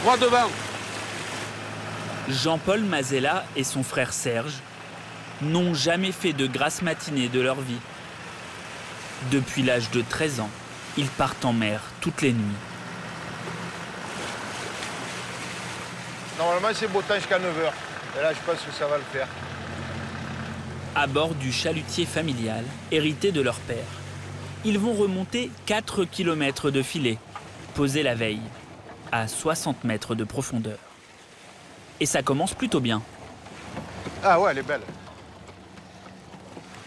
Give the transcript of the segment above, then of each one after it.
Droit devant. Jean-Paul Mazella et son frère Serge n'ont jamais fait de grasse matinée de leur vie. Depuis l'âge de 13 ans, ils partent en mer toutes les nuits. Normalement, c'est beau temps jusqu'à 9 h. Et là, je pense que ça va le faire. À bord du chalutier familial, hérité de leur père, ils vont remonter 4 km de filet, posé la veille, à 60 mètres de profondeur. Et ça commence plutôt bien. Ah ouais, elle est belle.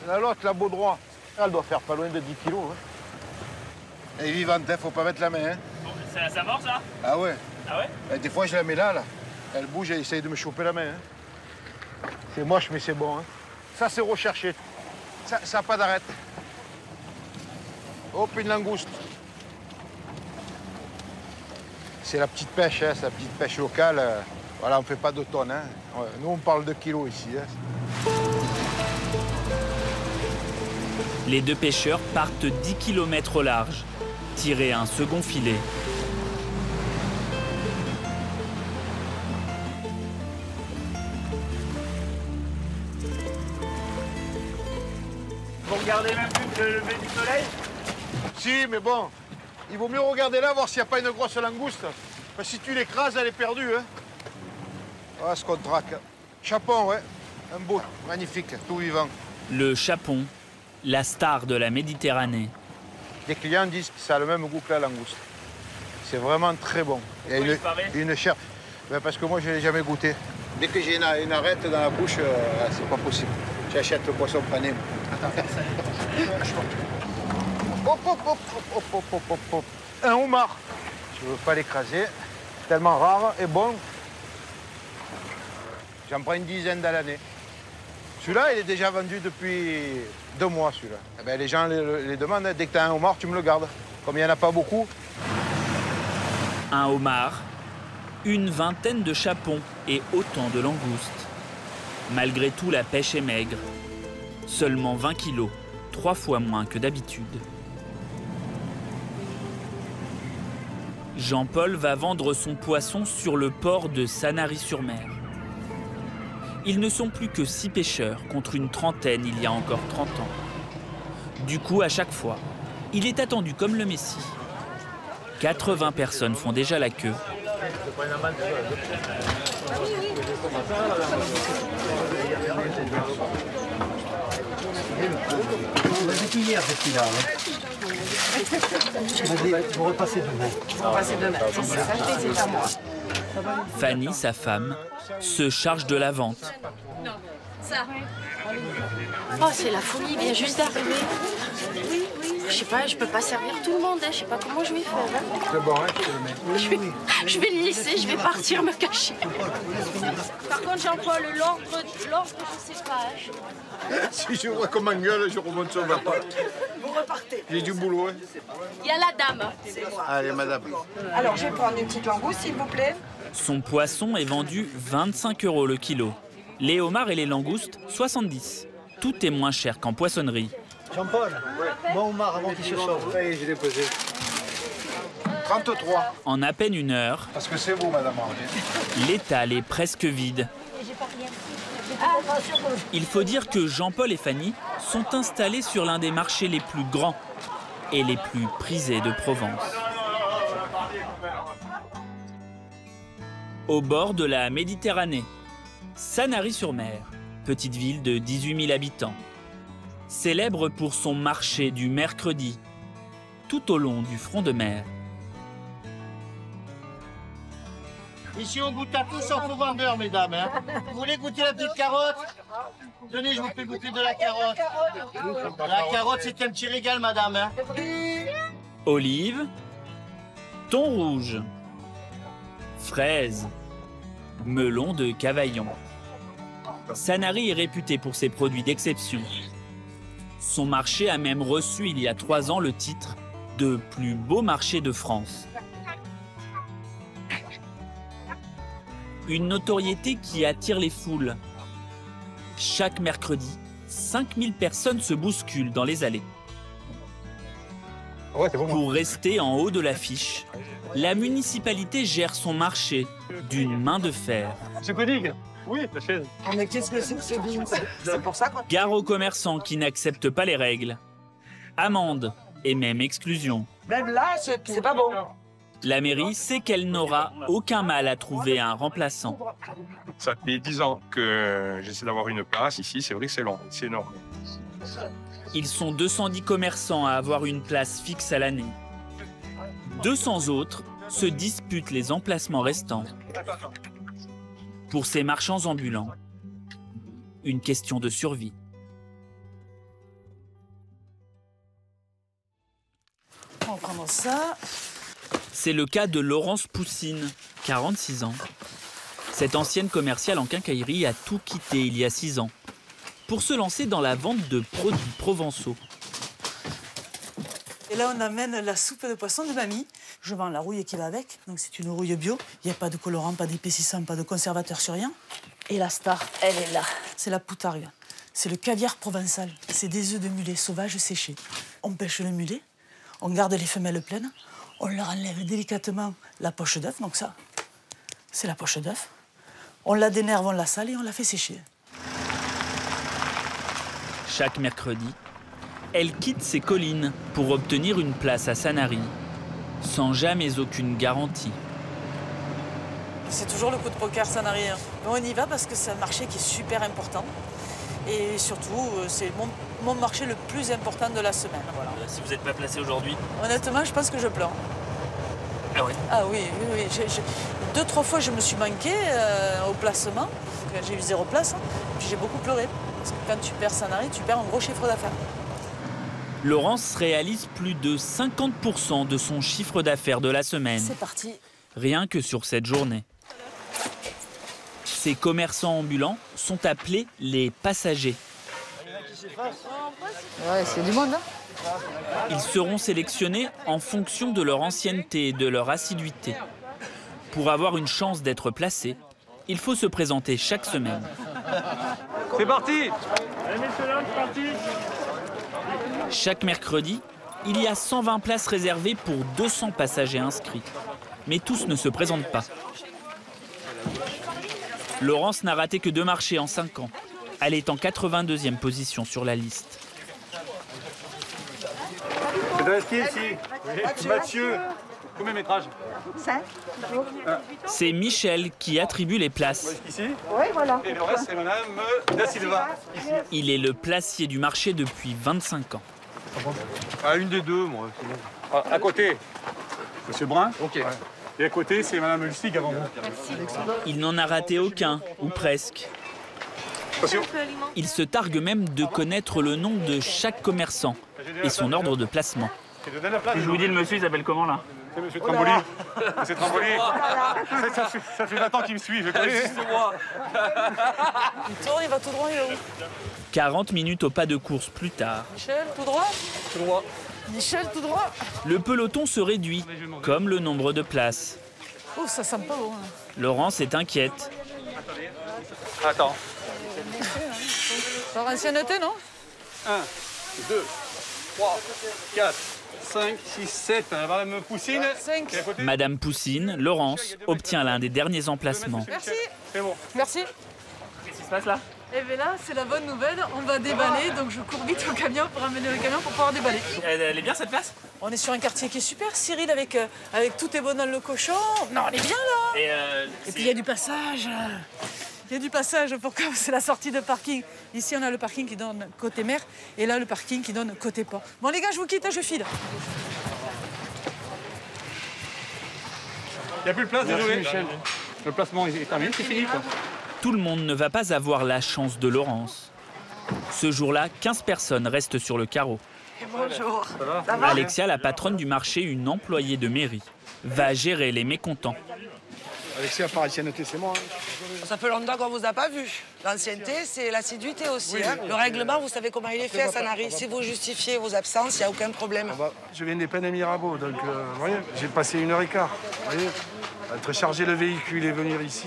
L'autre, la beau droit, elle doit faire pas loin de 10 kilos. Hein. Elle est vivante, hein, faut pas mettre la main. Hein. Ça mord, ça? Ah ouais. Ah ouais? Et des fois, je la mets là. Elle bouge et essaye de me choper la main. Hein. C'est moche, mais c'est bon. Hein. Ça, c'est recherché. Ça n'a pas d'arrêt. Hop, une langouste. C'est la petite pêche, hein, c'est la petite pêche locale. Voilà, on ne fait pas de tonnes. Hein. Nous, on parle de kilos ici. Hein. Les deux pêcheurs partent 10 km au large, tirer un second filet. Vous regardez même plus que le lever du soleil? Si, mais bon, il vaut mieux regarder là, voir s'il n'y a pas une grosse langouste. Parce que si tu l'écrases, elle est perdue. Hein. Voilà ce qu'on traque. Chapon, ouais. Un beau, magnifique, tout vivant. Le chapon, la star de la Méditerranée. Les clients disent que ça a le même goût que la langouste. C'est vraiment très bon. Pourquoi il paraît une chair. Ben parce que moi, je ne l'ai jamais goûté. Dès que j'ai une arête dans la bouche, c'est pas possible. J'achète le poisson pané. Hop, hop, hop, hop, hop, hop, hop, hop. Un homard. Je ne veux pas l'écraser. Tellement rare et bon. J'en prends une dizaine à l'année. Celui-là, il est déjà vendu depuis 2 mois, celui-là. Eh ben, les gens les demandent. Dès que tu as un homard, tu me le gardes. Comme il n'y en a pas beaucoup. Un homard, une vingtaine de chapons et autant de langoustes. Malgré tout, la pêche est maigre. Seulement 20 kilos, 3 fois moins que d'habitude. Jean-Paul va vendre son poisson sur le port de Sanary-sur-Mer. Ils ne sont plus que 6 pêcheurs contre une trentaine il y a encore 30 ans. Du coup, à chaque fois, il est attendu comme le Messie. 80 personnes font déjà la queue. Vous repassez demain. C'est à moi. Fanny, sa femme, se charge de la vente. Ça. Oh, c'est la folie, il vient juste d'arriver. Je sais pas, je peux pas servir tout le monde, hein. Je sais pas comment je vais faire. Hein. C'est bon, hein, je te le mets. Je vais le laisser, je vais partir me cacher. Par contre, Jean-Paul, l'ordre, je sais pas. Hein. Si je vois comme un gueule, je remonte sur ma patte. Vous repartez. J'ai du boulot, hein. Il y a la dame. Allez, madame. Alors, je vais prendre une petite langouste, s'il vous plaît. Son poisson est vendu 25 € le kilo. Les homards et les langoustes, 70. Tout est moins cher qu'en poissonnerie. Jean-Paul, bon homard avant qu'il se sauve. Ça y est, j'ai déposé. 33. En à peine une heure, Parce que c'est vous, madame. l'étal est presque vide. Il faut dire que Jean-Paul et Fanny sont installés sur l'un des marchés les plus grands et les plus prisés de Provence. Au bord de la Méditerranée, Sanary-sur-Mer, petite ville de 18 000 habitants, célèbre pour son marché du mercredi, tout au long du front de mer. Ici, on goûte à tout sauf aux vendeurs, mesdames. Hein. Vous voulez goûter la petite carotte? Tenez, je vous fais goûter de la carotte. La carotte, c'est un petit régal, madame. Hein. Olives, thon rouge, fraises, melon de Cavaillon. Sanary est réputé pour ses produits d'exception. Son marché a même reçu il y a 3 ans le titre de plus beau marché de France. Une notoriété qui attire les foules. Chaque mercredi, 5000 personnes se bousculent dans les allées. Ouais, c'est bon. Pour rester en haut de l'affiche, la municipalité gère son marché d'une main de fer. Monsieur Koenig. Oui, la chaise. Oh, mais qu'est-ce que c'est que ce business? C'est pour ça qu'on... Gare aux commerçants qui n'acceptent pas les règles. Amende et même exclusion. Même là, c'est pas bon. La mairie sait qu'elle n'aura aucun mal à trouver un remplaçant. Ça fait 10 ans que j'essaie d'avoir une place ici. C'est vrai que c'est long, c'est énorme. Ils sont 210 commerçants à avoir une place fixe à l'année. 200 autres se disputent les emplacements restants. Pour ces marchands ambulants, une question de survie. On va prendre ça. C'est le cas de Laurence Poussine, 46 ans. Cette ancienne commerciale en quincaillerie a tout quitté il y a 6 ans pour se lancer dans la vente de produits provençaux. Et là, on amène la soupe de poisson de mamie. Je vends la rouille qui va avec. Donc, c'est une rouille bio. Il n'y a pas de colorant, pas d'épaississant, pas de conservateur sur rien. Et la star, elle est là. C'est la poutargue. C'est le caviar provençal. C'est des œufs de mulet sauvages séchés. On pêche le mulet, on garde les femelles pleines, on leur enlève délicatement la poche d'œuf. Donc ça, c'est la poche d'œuf. On la dénerve, on la sale et on la fait sécher. Chaque mercredi, elle quitte ses collines pour obtenir une place à Sanary, sans jamais aucune garantie. C'est toujours le coup de poker Sanary. Mais on y va parce que c'est un marché qui est super important. Et surtout, c'est mon marché le plus important de la semaine. Voilà. Si vous n'êtes pas placé aujourd'hui... Honnêtement, je pense que je pleure. Ah oui? Ah oui, oui, oui. 2-3 fois, je me suis manqué au placement. J'ai eu 0 place. Puis j'ai beaucoup pleuré. Parce que quand tu perds Sanary, tu perds un gros chiffre d'affaires. Laurence réalise plus de 50% de son chiffre d'affaires de la semaine. C'est parti. Rien que sur cette journée. Ces commerçants ambulants sont appelés les passagers. Ouais, c'est du monde, hein? Ils seront sélectionnés en fonction de leur ancienneté et de leur assiduité. Pour avoir une chance d'être placé, il faut se présenter chaque semaine. C'est parti. Chaque mercredi, il y a 120 places réservées pour 200 passagers inscrits. Mais tous ne se présentent pas. Laurence n'a raté que 2 marchés en 5 ans. Elle est en 82e position sur la liste. C'est de rester ici. Oui. Mathieu. Combien de métrages? 5. C'est Michel qui attribue les places. Ici. Oui, voilà. Et le reste, c'est Madame Da Silva. Ici. Il est le placier du marché depuis 25 ans. Ah, une des deux, moi. Ah, à côté, Monsieur Brun. Ok. Ouais. Et à côté, c'est Madame Lustig avant vous. Il n'en a raté aucun, ou presque. Attention. Il se targue même de connaître le nom de chaque commerçant et son ordre de placement. Je vous dis, le monsieur, il s'appelle comment là? C'est Monsieur Tramboli. Monsieur Tramboli. Ça fait 20 ans qu'il me suit, je connais. Il tourne, il va tout droit, il est où? 40 minutes au pas de course plus tard, Michel, tout droit? Tout droit. Michel, tout droit? le peloton se réduit, comme le nombre de places. Oh, ça sent pas bon. Hein. Laurence est inquiète. Attends. Par ancienneté, non? 1, 2, 3, 4, 5, 6, 7. Madame Poussine. 5. Et à côté. Madame Poussine, Laurence, obtient l'un des derniers emplacements. Merci. C'est bon. Merci. Qu'est-ce qui se passe là? Et bien là, c'est la bonne nouvelle, on va déballer, donc je cours vite au camion pour amener le camion pour pouvoir déballer. Elle est bien cette place? On est sur un quartier qui est super, Cyril, avec tout est bon dans le cochon. Non, on est bien là. Et puis il y a du passage. Il y a du passage pour que c'est la sortie de parking. Ici, on a le parking qui donne côté mer et là, le parking qui donne côté port. Bon les gars, je vous quitte, je file. Il n'y a plus de place, désolé. Michel. Le placement est terminé, c'est fini quoi. Tout le monde ne va pas avoir la chance de Laurence. Ce jour-là, 15 personnes restent sur le carreau. Bonjour. Ça va? Alexia, la patronne du marché, une employée de mairie, va gérer les mécontents. Alexia, par ancienneté, c'est moi. Hein. Ça fait longtemps qu'on vous a pas vu. L'ancienneté, c'est l'assiduité aussi. Oui, hein. Le règlement, vous savez comment il est fait à Sanary. Si vous justifiez vos absences, il n'y a aucun problème. Je viens des Pennes et Mirabeau, donc vous voyez, j'ai passé 1h15. Vous voyez, être charger le véhicule et venir ici,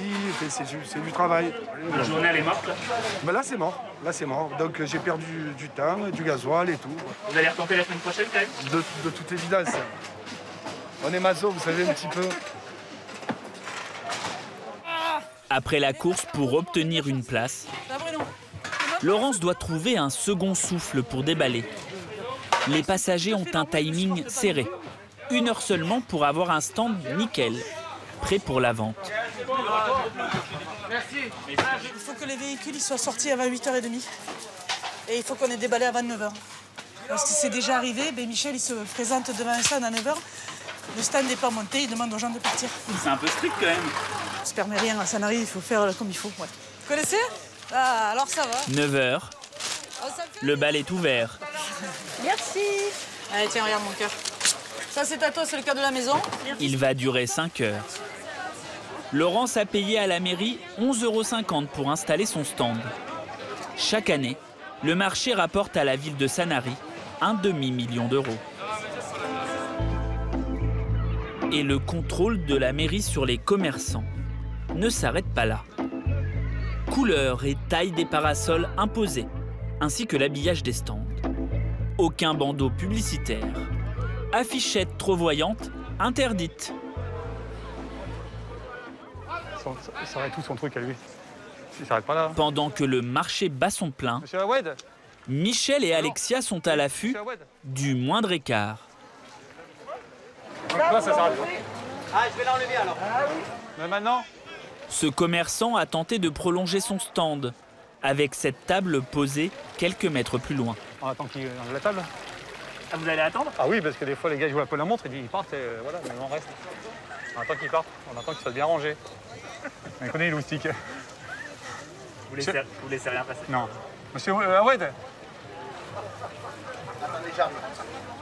c'est du travail. La journée, elle est morte là? Ben là, c'est mort. Là, c'est mort. Donc, j'ai perdu du temps, du gasoil et tout. Vous allez retenter la semaine prochaine, quand même? De toute évidence. On est maso, vous savez, un petit peu. Après la course pour obtenir une place, Laurence doit trouver un second souffle pour déballer. Les passagers ont un timing serré. 1 heure seulement pour avoir un stand nickel, prêt pour la vente. Il faut que les véhicules soient sortis avant 8h30. Et il faut qu'on ait déballé avant 9h. Parce que c'est déjà arrivé, Michel il se présente devant un stand à 9h. Le stand n'est pas monté, il demande aux gens de partir. C'est un peu strict quand même. On se permet rien à Sanary, il faut faire comme il faut. Ouais. Vous connaissez? Ah, alors ça va. 9h, le bal est ouvert. Merci. Allez, tiens, regarde mon cœur. Ça, c'est à toi, c'est le cœur de la maison. Il va durer 5 heures. Laurence a payé à la mairie 11,50 € pour installer son stand. Chaque année, le marché rapporte à la ville de Sanary un demi-million d'euros. Et le contrôle de la mairie sur les commerçants ne s'arrête pas là. Couleur et taille des parasols imposés, ainsi que l'habillage des stands. Aucun bandeau publicitaire. Affichette trop voyante, interdite. Ça arrête tout son truc à lui. Il s'arrête pas là. Pendant que le marché bat son plein, Monsieur Awed, Michel et Alexia sont à l'affût du moindre écart. là, ça s'arrête pas. Ah, je vais l'enlever alors. Mais maintenant, Ce commerçant a tenté de prolonger son stand, avec cette table posée quelques mètres plus loin. on attend qu'il enlève la table. Ah, vous allez attendre? Ah oui, parce que des fois, les gars, ils jouent un peu la montre, ils partent et voilà, mais on reste. On attend qu'ils partent, on attend qu'ils soient bien rangés. On connaît les loustiques. Vous laissez rien passer? Non. Monsieur Awed.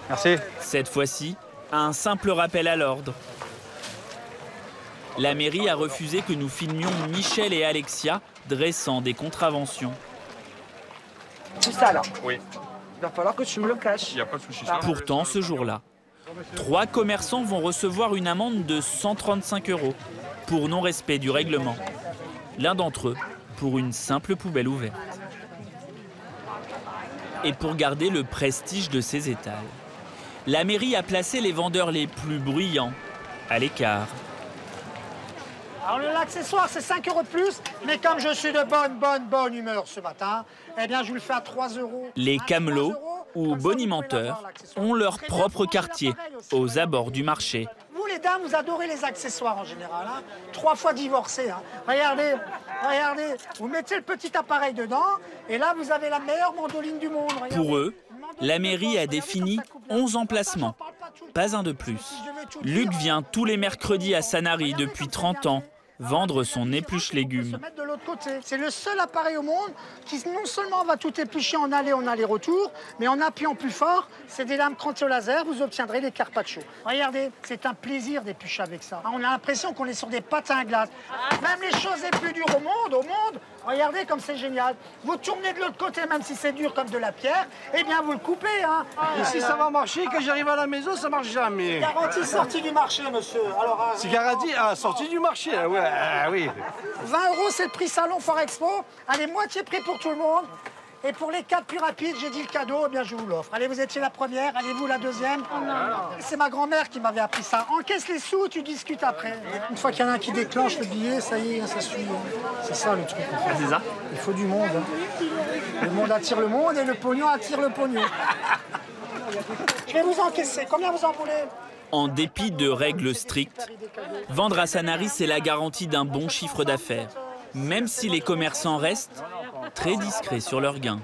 Merci. Cette fois-ci, un simple rappel à l'ordre. La mairie a refusé que nous filmions Michel et Alexia dressant des contraventions. C'est ça, là. Oui. Il va falloir que tu me le caches. Il n'y a pas de souci. Pourtant, ce jour-là, 3 commerçants vont recevoir une amende de 135 € pour non-respect du règlement. L'un d'entre eux pour une simple poubelle ouverte. Et pour garder le prestige de ses étals, la mairie a placé les vendeurs les plus bruyants à l'écart. Alors l'accessoire c'est 5 € de plus, mais comme je suis de bonne humeur ce matin, eh bien je vous le fais à 3 €. Les camelots ou bonimenteurs ont leur propre quartier aux abords du marché. Vous les dames, vous adorez les accessoires en général, hein. 3 fois divorcés. Hein. Regardez, vous mettez le petit appareil dedans, et là vous avez la meilleure mandoline du monde. Regardez. Pour eux, la mairie a défini 11 emplacements, pas un de plus. Luc vient tous les mercredis à Sanary depuis 30 ans vendre son épluche légumes. C'est le seul appareil au monde qui non seulement va tout éplucher en aller-retour, mais en appuyant plus fort, c'est des lames crantées au laser, vous obtiendrez des carpaccio. Regardez, c'est un plaisir d'éplucher avec ça. On a l'impression qu'on est sur des patins à glace. Même les choses les plus dures au monde, regardez comme c'est génial. Vous tournez de l'autre côté, même si c'est dur comme de la pierre, eh bien vous le coupez. Hein. Et si ça va marcher, quand j'arrive à la maison, ça marche jamais. Garantie sortie du marché, monsieur. Alors, C'est garanti sortie du marché, ouais, oui. 20 €, c'est le prix Salon Forexpo. Allez, moitié prix pour tout le monde. Et pour les 4 plus rapides, j'ai dit le cadeau, eh bien je vous l'offre. Allez, vous étiez la première, allez-vous la deuxième. C'est ma grand-mère qui m'avait appris ça. Encaisse les sous, tu discutes après. Une fois qu'il y en a un qui déclenche le billet, ça y est, ça suit. C'est ça le truc. C'est ça? Il faut du monde. Hein. Le monde attire le monde et le pognon attire le pognon. Je vais vous encaisser. Combien vous en voulez? En dépit de règles strictes, vendre à Sanary, c'est la garantie d'un bon chiffre d'affaires, même si les commerçants restent très discrets sur leurs gains.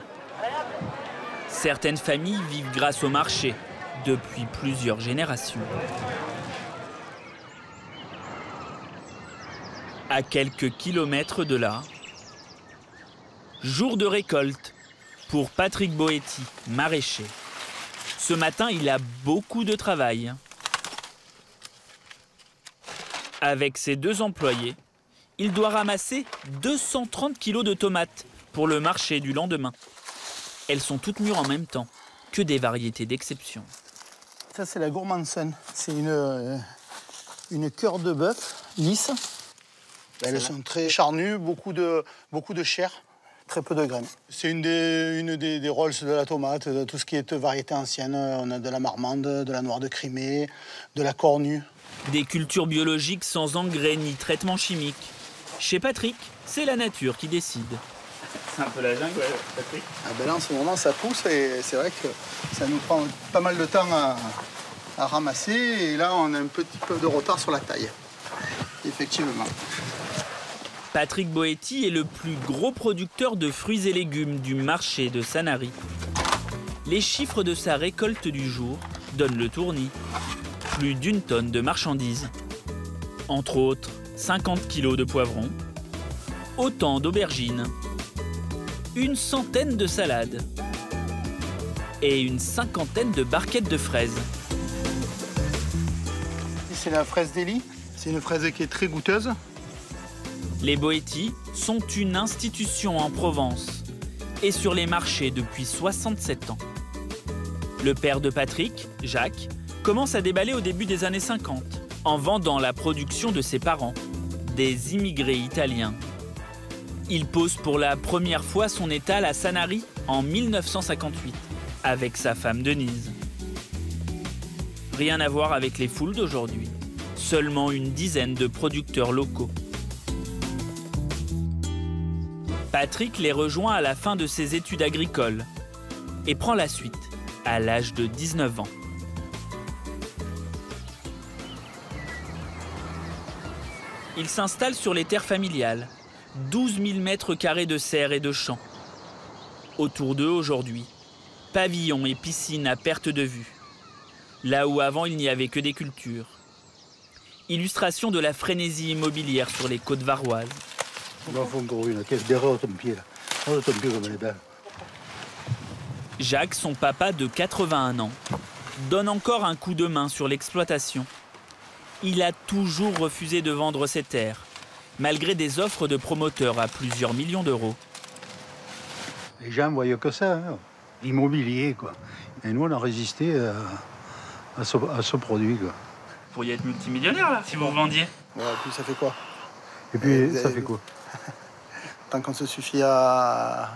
Certaines familles vivent grâce au marché depuis plusieurs générations. À quelques kilomètres de là, jour de récolte pour Patrick Boetti, maraîcher. Ce matin, il a beaucoup de travail. Avec ses 2 employés, il doit ramasser 230 kilos de tomates pour le marché du lendemain. Elles sont toutes mûres en même temps, que des variétés d'exception. Ça, c'est la Gourmandson. C'est une cœur de bœuf lisse. Elles sont très charnues, beaucoup de chair, très peu de graines. C'est une des rôles de la tomate, de tout ce qui est variété ancienne. On a de la marmande, de la noire de Crimée, de la cornue. Des cultures biologiques sans engrais ni traitements chimiques. Chez Patrick, c'est la nature qui décide. C'est un peu la jungle, Patrick. Ah ben là, en ce moment, ça pousse et c'est vrai que ça nous prend pas mal de temps à ramasser. Et là, on a un petit peu de retard sur la taille, effectivement. Patrick Boetti est le plus gros producteur de fruits et légumes du marché de Sanary. Les chiffres de sa récolte du jour donnent le tournis. Plus d'1 tonne de marchandises. Entre autres, 50 kilos de poivrons, autant d'aubergines, une centaine de salades et une cinquantaine de barquettes de fraises. C'est la fraise d'Élie. C'est une fraise qui est très goûteuse. Les Boetti sont une institution en Provence et sur les marchés depuis 67 ans. Le père de Patrick, Jacques, commence à déballer au début des années 50 en vendant la production de ses parents, des immigrés italiens. Il pose pour la première fois son étal à Sanary en 1958 avec sa femme Denise. Rien à voir avec les foules d'aujourd'hui, seulement une dizaine de producteurs locaux. Patrick les rejoint à la fin de ses études agricoles et prend la suite à l'âge de 19 ans. Il s'installe sur les terres familiales, 12 000 mètres carrés de serres et de champs. Autour d'eux aujourd'hui, pavillons et piscines à perte de vue, là où avant il n'y avait que des cultures. Illustration de la frénésie immobilière sur les côtes varoises. Jacques, son papa de 81 ans, donne encore un coup de main sur l'exploitation. Il a toujours refusé de vendre ses terres, malgré des offres de promoteurs à plusieurs millions d'euros. Les gens ne voyaient que ça, hein, l'immobilier, quoi. Et nous, on a résisté à ce produit, quoi. Vous pourriez être multimillionnaire, là, si vous revendiez. Ouais, et puis ça fait quoi? Et puis ça fait quoi? Tant qu'on se suffit à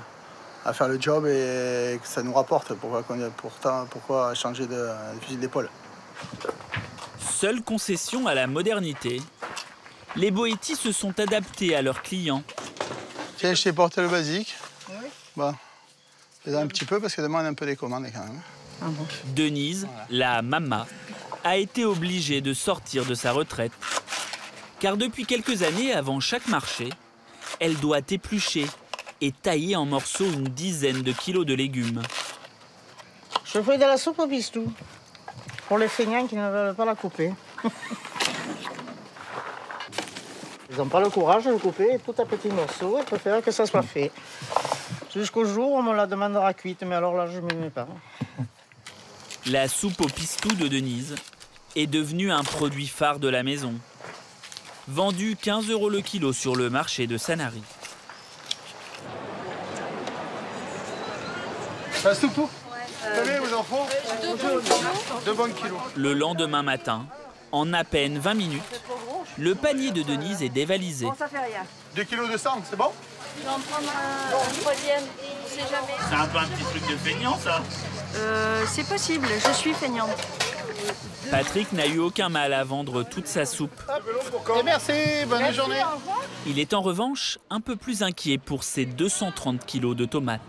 faire le job et que ça nous rapporte, pourquoi changer de fusil d'épaule? Seule concession à la modernité, les Boetti se sont adaptés à leurs clients. Tiens, je t'ai porté le basique. Oui. Bon, fais un petit peu parce que demain on a un peu des commandes quand même. Ah bon. Denise, la mama, a été obligée de sortir de sa retraite. Car depuis quelques années, avant chaque marché, elle doit éplucher et tailler en morceaux une dizaine de kilos de légumes. Je fais de la soupe au pistou. Pour les feignants qui ne veulent pas la couper. Ils n'ont pas le courage de le couper tout à petits morceaux. Ils préfèrent que ça soit fait. Jusqu'au jour où on me la demandera cuite, mais alors là, je ne m'y mets pas. La soupe au pistou de Denise est devenue un produit phare de la maison. Vendu 15 € le kilo sur le marché de Sanary. La soupe? Salut, vos enfants? 2 bons kilos. Le lendemain matin, en à peine 20 minutes, le panier de Denise est dévalisé. Bon, ça fait rien. 2 kilos de sang, c'est bon? Je vais en prendre un troisième, on sait jamais. C'est un peu un petit truc de feignant, ça? C'est possible, je suis feignante. Patrick n'a eu aucun mal à vendre toute sa soupe. Et merci, bonne journée. Il est en revanche un peu plus inquiet pour ses 230 kilos de tomates.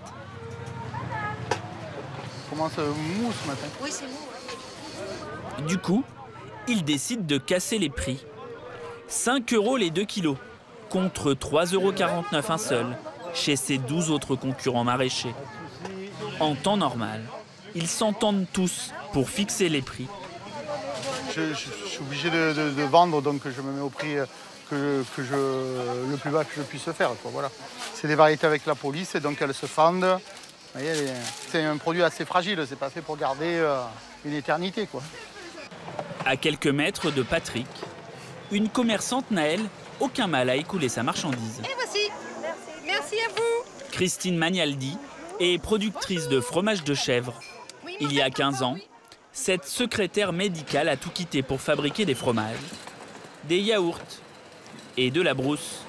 Comment ça mou ce matin? Oui, c'est mou. Du coup, il décide de casser les prix. 5 € les 2 kilos, contre 3,49 € un seul, chez ses 12 autres concurrents maraîchers. En temps normal, ils s'entendent tous pour fixer les prix. Je suis obligé de vendre, donc je me mets au prix le plus bas que je puisse faire, quoi, voilà. C'est des variétés avec la police, et donc elles se fendent. Vous voyez, c'est un produit assez fragile, c'est pas fait pour garder une éternité, quoi. À quelques mètres de Patrick, une commerçante n'a, elle, aucun mal à écouler sa marchandise. Et voici. Merci à vous. Christine Magnaldi est productrice de fromage de chèvre. Il y a 15 ans, cette secrétaire médicale a tout quitté pour fabriquer des fromages, des yaourts et de la brousse,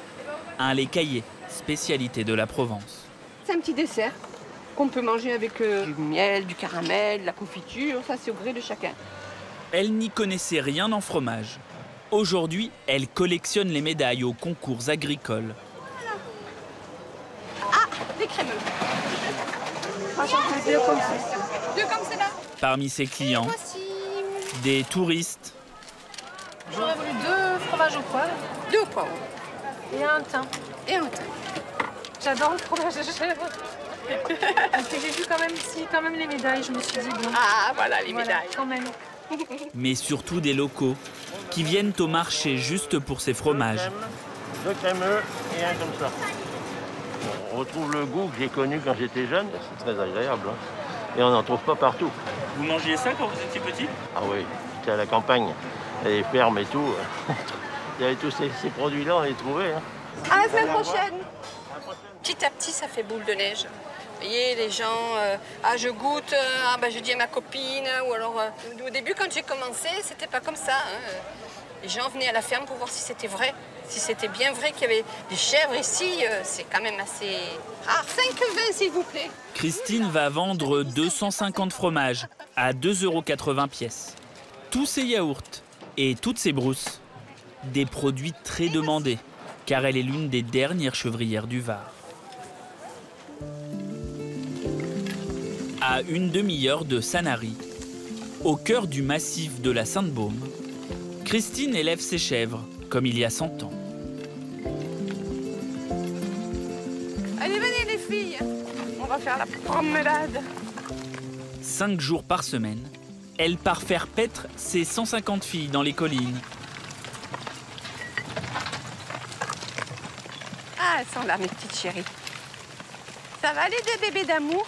un lait caillé, spécialité de la Provence. C'est un petit dessert qu'on peut manger avec du miel, du caramel, de la confiture. Ça, c'est au gré de chacun. Elle n'y connaissait rien en fromage. Aujourd'hui, elle collectionne les médailles aux concours agricoles. Ah, des crémeux. Deux comme ça. Deux comme celle-là. Parmi ses clients, des touristes. J'aurais voulu 2 fromages au poivre. 2 au poivre. Et un thym. Et un thym. J'adore le fromage de chèvre. Parce que j'ai vu quand même les médailles, je me suis dit bon. Ah, voilà les médailles. Quand même. Mais surtout des locaux qui viennent au marché juste pour ces fromages. 2 crémeux et un comme ça. On retrouve le goût que j'ai connu quand j'étais jeune. C'est très agréable. Hein. Et on n'en trouve pas partout. Vous mangiez ça quand vous étiez petit? Ah oui, j'étais à la campagne, les fermes et tout. Il y avait tous ces produits-là, on les trouvait. Hein. À la semaine prochaine. Petit à petit, ça fait boule de neige. Vous voyez, les gens, je goûte, je dis à ma copine, ou alors, au début, quand j'ai commencé, c'était pas comme ça. Hein. Les gens venaient à la ferme pour voir si c'était vrai, si c'était bien vrai qu'il y avait des chèvres ici. C'est quand même assez rare. 5,20 s'il vous plaît. Christine va vendre 250 fromages à 2,80 € pièce. Tous ces yaourts et toutes ces brousses, des produits très demandés, car elle est l'une des dernières chevrières du Var. À une demi-heure de Sanary, au cœur du massif de la Sainte-Baume, Christine élève ses chèvres comme il y a 100 ans. Allez, venez les filles, on va faire la promenade. 5 jours par semaine, elle part faire paître ses 150 filles dans les collines. Ah, elles sont là, mes petites chéries. Ça va les 2 bébés d'amour?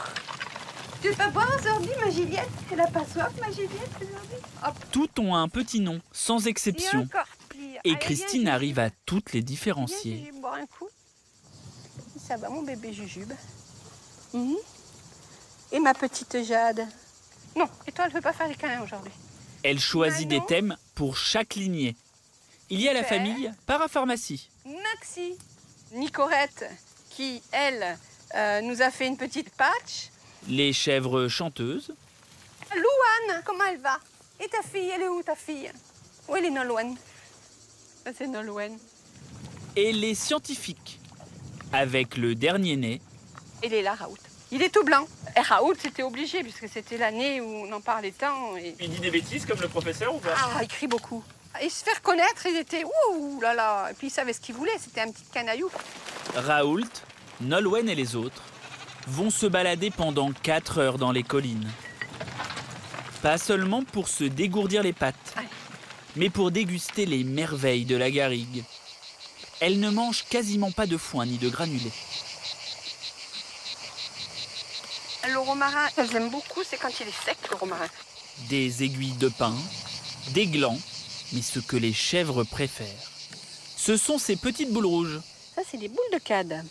Tu veux pas boire aujourd'hui, ma Juliette? Elle a pas soif, ma Juliette, aujourd'hui? Hop. Toutes ont un petit nom, sans exception. encore pire. Et Allez, Christine viens, arrive à toutes les Viens, différencier. Jujube, boire un coup. Ça va, mon bébé Jujube. Et ma petite Jade. Non, et toi, elle ne veut pas faire les câlins aujourd'hui. Elle choisit des thèmes pour chaque lignée. Il y a la Super. famille parapharmacie. Maxi. Nicorette, qui, elle, nous a fait une petite patch. Les chèvres chanteuses. Louane, comment elle va? Et ta fille, elle est où, ta fille? Où elle est Nolwenn? C'est Nolwenn. Et les scientifiques. Avec le dernier né. Il est là, Raoult. Il est tout blanc. Et Raoult, c'était obligé, puisque c'était l'année où on en parlait tant. Et... Il dit des bêtises comme le professeur ou pas? Ah, il crie beaucoup. Et se faire connaître, il était ouh là là. Et puis il savait ce qu'il voulait, c'était un petit canaillou. Raoult, Nolwenn et les autres vont se balader pendant 4 heures dans les collines. Pas seulement pour se dégourdir les pattes, mais pour déguster les merveilles de la garrigue. Elles ne mangent quasiment pas de foin ni de granulés. Le romarin, elles aiment beaucoup, c'est quand il est sec, le romarin. Des aiguilles de pin, des glands, mais ce que les chèvres préfèrent, ce sont ces petites boules rouges. Ça, c'est des boules de cade.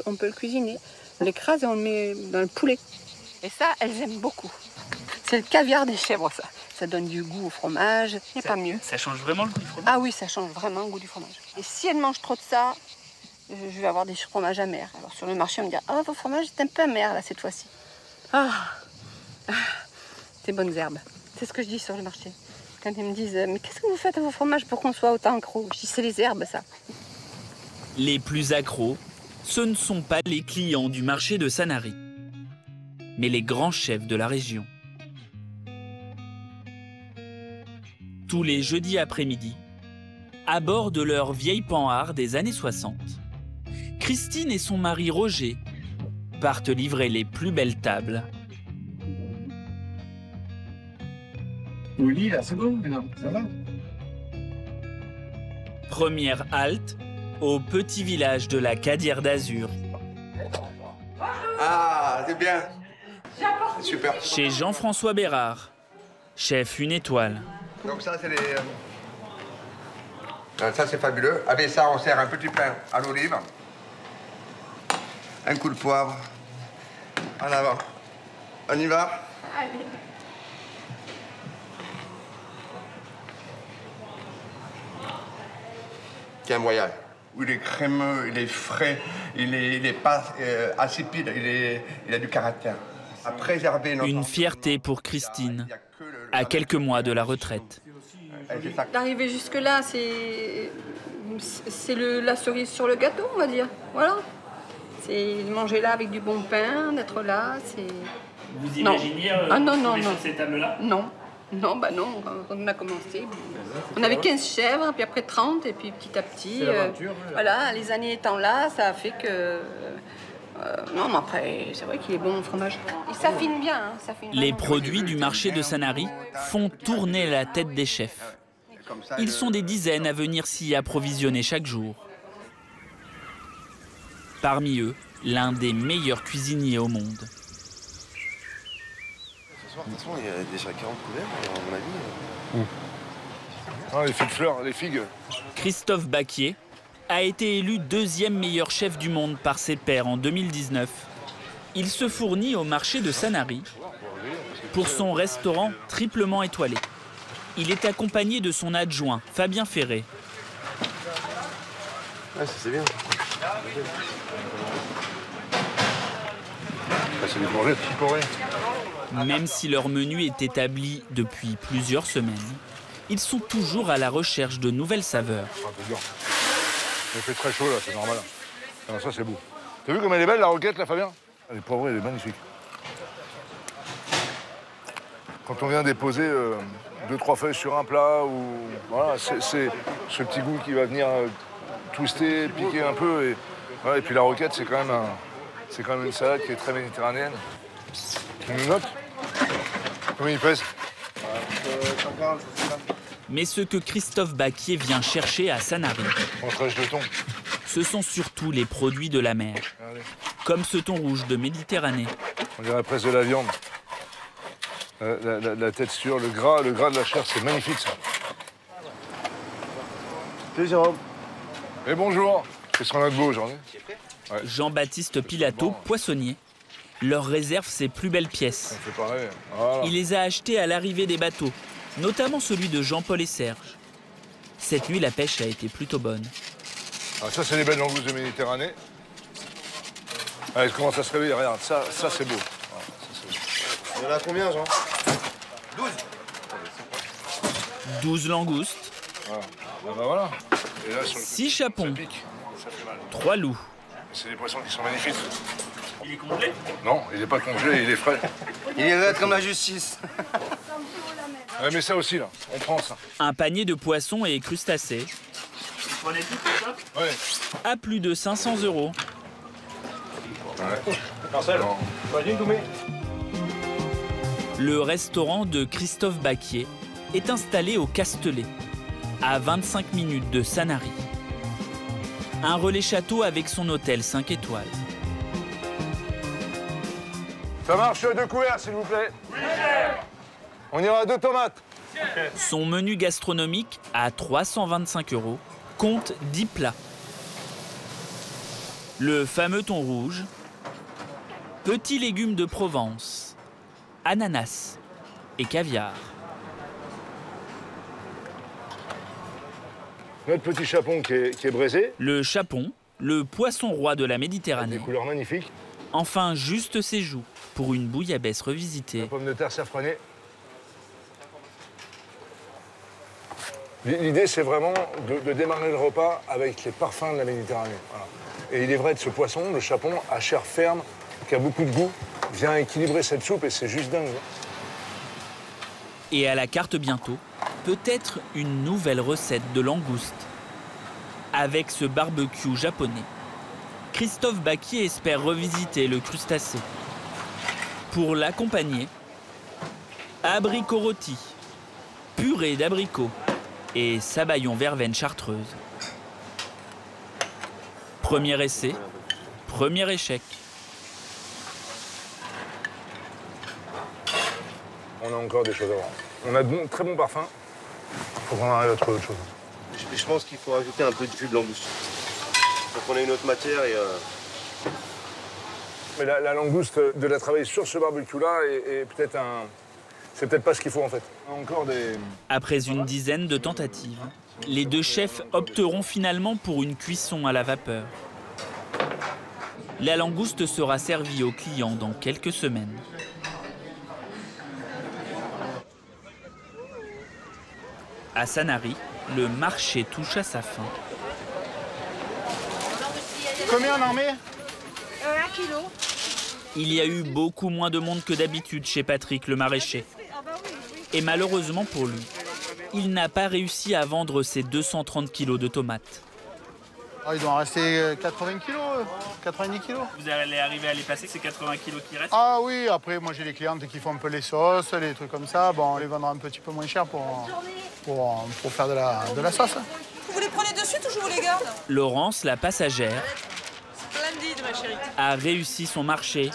On peut le cuisiner. On l'écrase et on le met dans le poulet. Et ça, elles aiment beaucoup. C'est le caviar des chèvres, ça. Ça donne du goût au fromage. Il n'y a pas mieux. Ça change vraiment le goût du fromage? Ah oui, ça change vraiment le goût du fromage. Et si elles mangent trop de ça, je vais avoir des fromages amers. Alors sur le marché, on me dit « Ah, vos fromages, c'est un peu amer, là, cette fois-ci. » Ah, ces bonnes herbes. C'est ce que je dis sur le marché. Quand ils me disent « Mais qu'est-ce que vous faites à vos fromages pour qu'on soit autant accro ?» Je dis « C'est les herbes, ça. » Les plus accros, ce ne sont pas les clients du marché de Sanary, mais les grands chefs de la région. Tous les jeudis après-midi, à bord de leur vieille Panhard des années 60, Christine et son mari Roger partent livrer les plus belles tables. Au lit, là, c'est bon, ça va? Première halte au petit village de la Cadière d'Azur. Ah, c'est bien. Super. Chez Jean-François Bérard, chef une étoile. Donc ça, c'est les... ça, c'est fabuleux. Avec ça, on sert un petit pain à l'olive. Un coup de poivre. En avant. On y va? Allez. Tiens, royal. où il est crémeux, il est frais, il est pas insipide, il a du caractère. À préserver notre... Une fierté pour Christine, à quelques mois de la retraite. D'arriver jusque-là, c'est la cerise sur le gâteau, on va dire. Voilà. C'est manger là avec du bon pain, d'être là, c'est... Vous imaginiez sur cette table-là? Non. Non, bah non, quand on a commencé, on avait 15 chèvres, puis après 30, et puis petit à petit, voilà, les années étant là, ça a fait que... non, mais après, c'est vrai qu'il est bon, le fromage. Il s'affine bien, hein, ça affine Les vraiment. produits du marché de Sanary font tourner la tête des chefs. Ils sont des dizaines à venir s'y approvisionner chaque jour. Parmi eux, l'un des meilleurs cuisiniers au monde. De toute façon, il y a déjà 40 couverts, à mon avis. Ah, les figues fleurs, les figues. Christophe Baquier a été élu 2e meilleur chef du monde par ses pairs en 2019. Il se fournit au marché de Sanary pour son restaurant triplement étoilé. Il est accompagné de son adjoint, Fabien Ferré. Ouais, c'est bien. C'est des bourgettes picorées. Même si leur menu est établi depuis plusieurs semaines, ils sont toujours à la recherche de nouvelles saveurs. Il fait très chaud là, c'est normal. Alors ça c'est beau. T'as vu comme elle est belle la roquette là, Fabien? Elle est poivrée, elle est magnifique. Quand on vient déposer 2-3 feuilles sur un plat, ou voilà, c'est ce petit goût qui va venir twister, piquer un peu. Et, voilà, et puis la roquette, c'est quand même une salade qui est très méditerranéenne. Tu nous notes? Combien il pèse? Mais ce que Christophe Baquier vient chercher à Sanary, de ce sont surtout les produits de la mer, comme ce thon rouge de Méditerranée. On dirait presque de la viande. La texture, le gras de la chair, c'est magnifique ça. Salut Jérôme. Et bonjour. Qu'est-ce qu'on a de beau aujourd'hui? Ouais. Jean-Baptiste Pilato, poissonnier, leur réserve ses plus belles pièces. Pareil. Voilà. Il les a achetées à l'arrivée des bateaux, notamment celui de Jean-Paul et Serge. Cette nuit, la pêche a été plutôt bonne. Ah, ça, c'est les belles langoustes de Méditerranée. Allez, je commence à se réveiller, regarde, ça c'est beau. Ah, il y en a combien, Jean? 12. 12 langoustes. Voilà. Ah, bah voilà. Et là, sur le 6 chapons. Ça fait mal. 3 loups. C'est des poissons qui sont magnifiques. Il est congelé? Non, il n'est pas congelé, il est frais. Il est raide comme la justice. Ouais, mais ça aussi, là, on prend ça. Un panier de poissons et crustacés. Vous prenez tout pour ça? Ouais. À plus de 500 €. Ouais. Marcel, vas-y, Doumé. Le restaurant de Christophe Baquier est installé au Castelet, à 25 minutes de Sanary. Un relais château avec son hôtel 5 étoiles. Ça marche, 2 couverts, s'il vous plaît. Oui, on ira à 2 tomates. Son menu gastronomique, à 325 €, compte 10 plats. Le fameux thon rouge, petits légumes de Provence, ananas et caviar. Notre petit chapon qui est braisé. Le chapon, le poisson roi de la Méditerranée. Des couleurs magnifiques. Enfin, juste ses joues pour une bouillabaisse revisitée. La pomme de terre safranée. L'idée, c'est vraiment de démarrer le repas avec les parfums de la Méditerranée. Voilà. Et il est vrai que ce poisson, le chapon, à chair ferme, qui a beaucoup de goût, vient équilibrer cette soupe et c'est juste dingue. Et à la carte bientôt, peut-être une nouvelle recette de langouste. Avec ce barbecue japonais, Christophe Baquier espère revisiter le crustacé. Pour l'accompagner, abricot rôti, purée d'abricots et sabayon verveine chartreuse. Premier essai, premier échec. On a encore des choses à voir. On a de très bons parfums. Il faut qu'on arrive à trouver autre chose. Je pense qu'il faut rajouter un peu de jus de langouste. Donc on a une autre matière et... Mais la langouste, de la travailler sur ce barbecue-là est peut-être un... C'est peut-être pas ce qu'il faut en fait. Encore des... Après une dizaine de tentatives, Les deux chefs opteront finalement pour une cuisson à la vapeur. La langouste sera servie aux clients dans quelques semaines. À Sanary, le marché touche à sa fin. Combien on en met 1 kilo. Il y a eu beaucoup moins de monde que d'habitude chez Patrick le maraîcher. Et malheureusement pour lui, il n'a pas réussi à vendre ses 230 kilos de tomates. Oh, il doit en rester 80 kilos, 90 kilos. Vous allez arriver à les passer, ces 80 kilos qui restent? Ah oui, après moi j'ai des clientes qui font un peu les sauces, les trucs comme ça. Bon, on les vendra un petit peu moins cher pour faire de la sauce. Vous les prenez de suite ou je vous les garde? Laurence, la passagère, Splendide, ma chérie. a réussi son marché.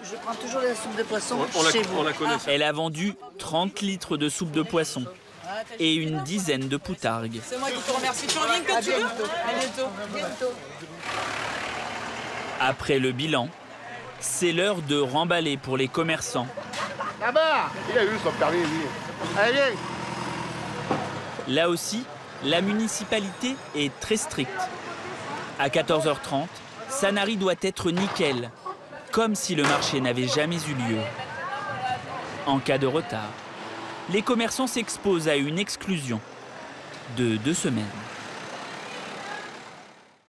Je prends toujours la soupe de poisson chez vous. On la connaît, ça. Elle a vendu 30 litres de soupe de poisson et une dizaine de poutargues. C'est moi qui te remercie. Tu reviens que tu veux? À bientôt. Après le bilan, c'est l'heure de remballer pour les commerçants. Là-bas, il a eu son permis, lui. Allez. Là aussi, la municipalité est très stricte. À 14h30, Sanary doit être nickel, comme si le marché n'avait jamais eu lieu. En cas de retard, les commerçants s'exposent à une exclusion de 2 semaines.